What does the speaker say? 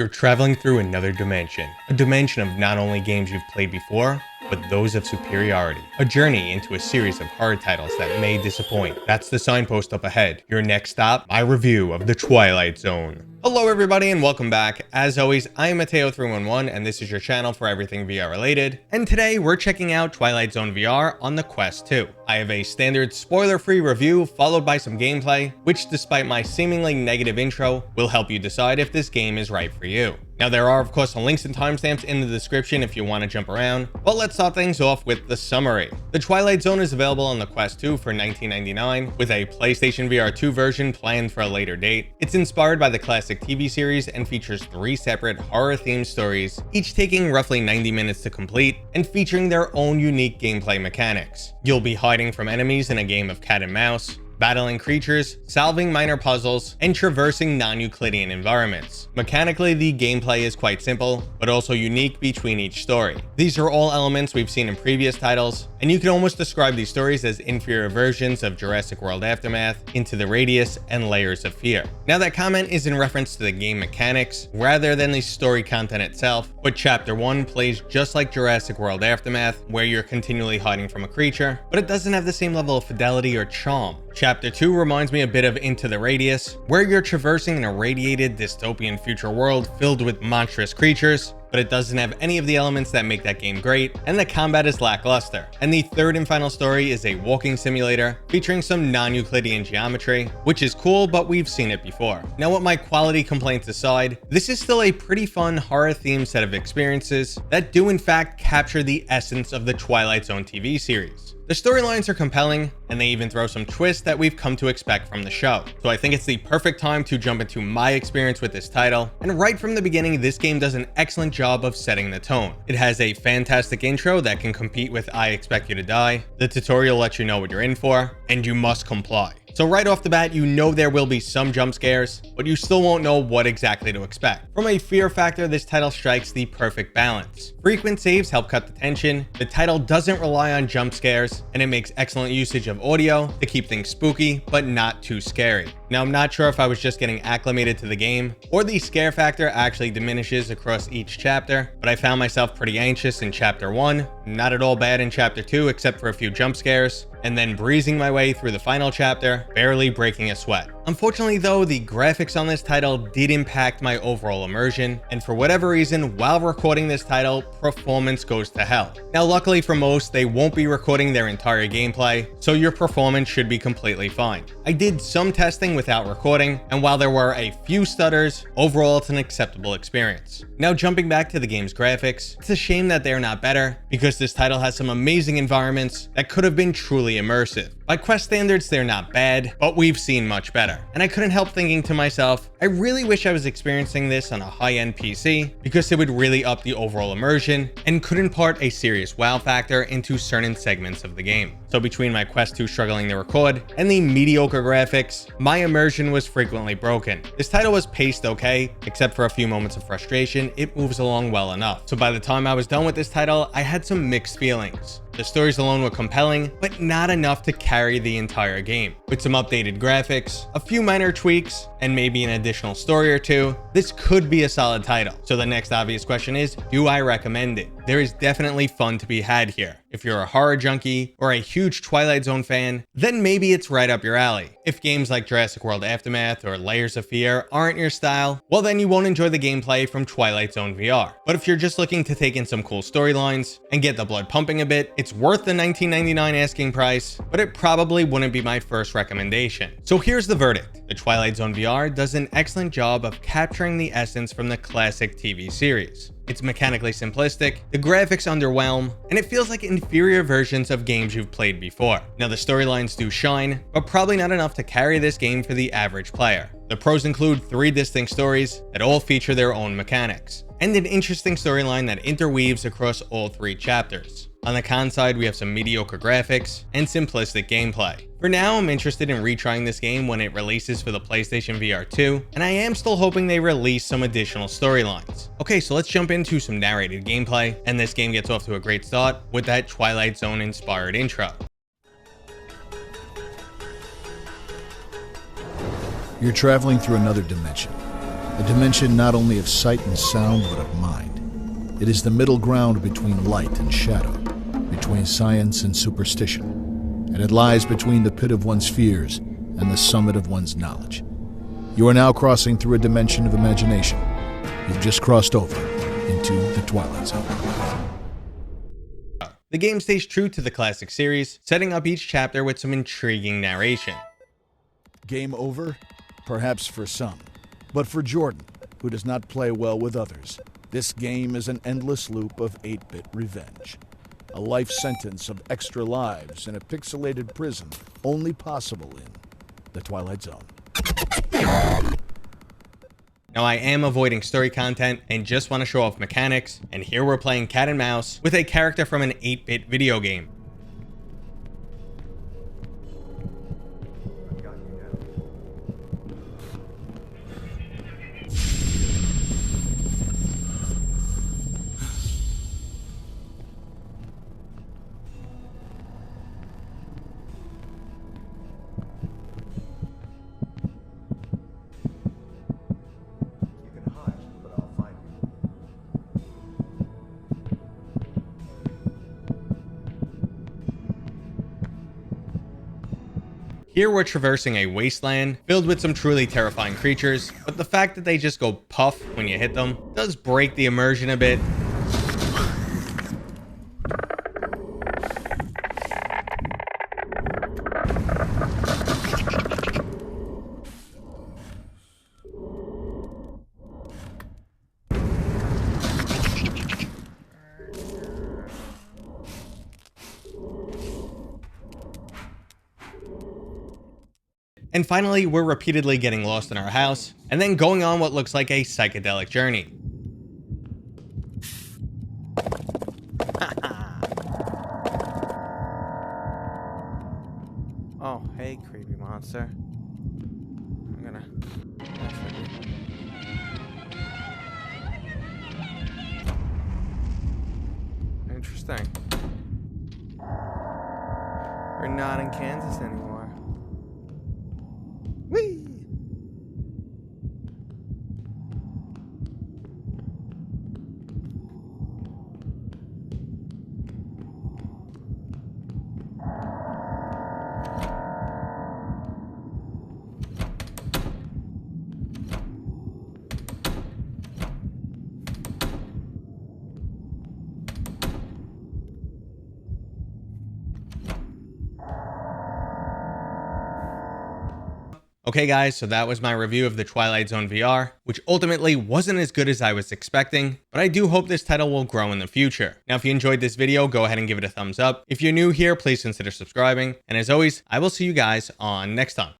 You're traveling through another dimension, a dimension of not only games you've played before, but those of superiority. A journey into a series of horror titles that may disappoint. That's the signpost up ahead. Your next stop, my review of the Twilight Zone. Hello everybody and welcome back. As always, I am Mateo311 and this is your channel for everything VR related. And today we're checking out Twilight Zone VR on the Quest 2. I have a standard spoiler-free review followed by some gameplay, which despite my seemingly negative intro, will help you decide if this game is right for you. Now there are of course links and timestamps in the description if you want to jump around, but let's start things off with the summary. The Twilight Zone is available on the Quest 2 for $19.99, with a PlayStation VR 2 version planned for a later date. It's inspired by the classic TV series and features 3 separate horror-themed stories, each taking roughly 90 minutes to complete, and featuring their own unique gameplay mechanics. You'll be hiding from enemies in a game of cat and mouse, battling creatures, solving minor puzzles, and traversing non-Euclidean environments. Mechanically, the gameplay is quite simple, but also unique between each story. These are all elements we've seen in previous titles, and you can almost describe these stories as inferior versions of Jurassic World Aftermath, Into the Radius, and Layers of Fear. Now that comment is in reference to the game mechanics, rather than the story content itself, but Chapter 1 plays just like Jurassic World Aftermath, where you're continually hiding from a creature, but it doesn't have the same level of fidelity or charm. Chapter 2 reminds me a bit of Into the Radius, where you're traversing an irradiated dystopian future world filled with monstrous creatures, but it doesn't have any of the elements that make that game great, and the combat is lackluster. And the third and final story is a walking simulator featuring some non-Euclidean geometry, which is cool, but we've seen it before. Now, with my quality complaints aside, this is still a pretty fun horror-themed set of experiences that do in fact capture the essence of the Twilight Zone TV series. The storylines are compelling, and they even throw some twists that we've come to expect from the show. So I think it's the perfect time to jump into my experience with this title, and right from the beginning, this game does an excellent job of setting the tone. It has a fantastic intro that can compete with I Expect You to Die, the tutorial lets you know what you're in for, and you must comply. So right off the bat, you know there will be some jump scares, but you still won't know what exactly to expect. From a fear factor, this title strikes the perfect balance. Frequent saves help cut the tension, the title doesn't rely on jump scares, and it makes excellent usage of audio to keep things spooky, but not too scary. Now, I'm not sure if I was just getting acclimated to the game, or the scare factor actually diminishes across each chapter, but I found myself pretty anxious in Chapter 1, not at all bad in Chapter 2 except for a few jump scares, and then breezing my way through the final chapter, barely breaking a sweat. Unfortunately though, the graphics on this title did impact my overall immersion, and for whatever reason, while recording this title, performance goes to hell. Now luckily for most, they won't be recording their entire gameplay, so your performance should be completely fine. I did some testing without recording, and while there were a few stutters, overall it's an acceptable experience. Now jumping back to the game's graphics, it's a shame that they're not better, because this title has some amazing environments that could have been truly immersive. By Quest standards, they're not bad, but we've seen much better. And I couldn't help thinking to myself, I really wish I was experiencing this on a high-end PC, because it would really up the overall immersion and could impart a serious wow factor into certain segments of the game. So between my Quest 2 struggling to record and the mediocre graphics, my immersion was frequently broken. This title was paced okay, except for a few moments of frustration, it moves along well enough. So by the time I was done with this title, I had some mixed feelings. The stories alone were compelling, but not enough to carry the entire game. With some updated graphics, a few minor tweaks, and maybe an additional story or two, this could be a solid title. So the next obvious question is, do I recommend it? There is definitely fun to be had here. If you're a horror junkie or a huge Twilight Zone fan, then maybe it's right up your alley. If games like Jurassic World Aftermath or Layers of Fear aren't your style, well then you won't enjoy the gameplay from Twilight Zone VR. But if you're just looking to take in some cool storylines and get the blood pumping a bit, it's worth the $19.99 asking price, but it probably wouldn't be my first recommendation. So here's the verdict. The Twilight Zone VR does an excellent job of capturing the essence from the classic TV series. It's mechanically simplistic, the graphics underwhelm, and it feels like inferior versions of games you've played before. Now the storylines do shine, but probably not enough to carry this game for the average player. The pros include 3 distinct stories that all feature their own mechanics, and an interesting storyline that interweaves across all 3 chapters. On the con side, we have some mediocre graphics and simplistic gameplay. For now, I'm interested in retrying this game when it releases for the PlayStation VR 2, and I am still hoping they release some additional storylines. Okay, so let's jump into some narrated gameplay, and this game gets off to a great start with that Twilight Zone inspired intro. You're traveling through another dimension, A dimension not only of sight and sound, but of mind. It is the middle ground between light and shadow, between science and superstition, and it lies between the pit of one's fears and the summit of one's knowledge. You are now crossing through a dimension of imagination. You've just crossed over into the Twilight Zone. The game stays true to the classic series, setting up each chapter with some intriguing narration. Game over? Perhaps for some. But for Jordan, who does not play well with others, this game is an endless loop of 8-bit revenge. A life sentence of extra lives in a pixelated prison only possible in the Twilight Zone. Now I am avoiding story content and just want to show off mechanics, and here we're playing cat and mouse with a character from an 8-bit video game. Here we're traversing a wasteland filled with some truly terrifying creatures, but the fact that they just go puff when you hit them does break the immersion a bit. And finally, we're repeatedly getting lost in our house, and then going on what looks like a psychedelic journey. Oh, hey, creepy monster. I'm gonna... Interesting. We're not in Kansas anymore. Whee! Okay guys, so that was my review of the Twilight Zone VR, which ultimately wasn't as good as I was expecting, but I do hope this title will grow in the future. Now if you enjoyed this video, go ahead and give it a thumbs up. If you're new here, please consider subscribing, and as always, I will see you guys on next time.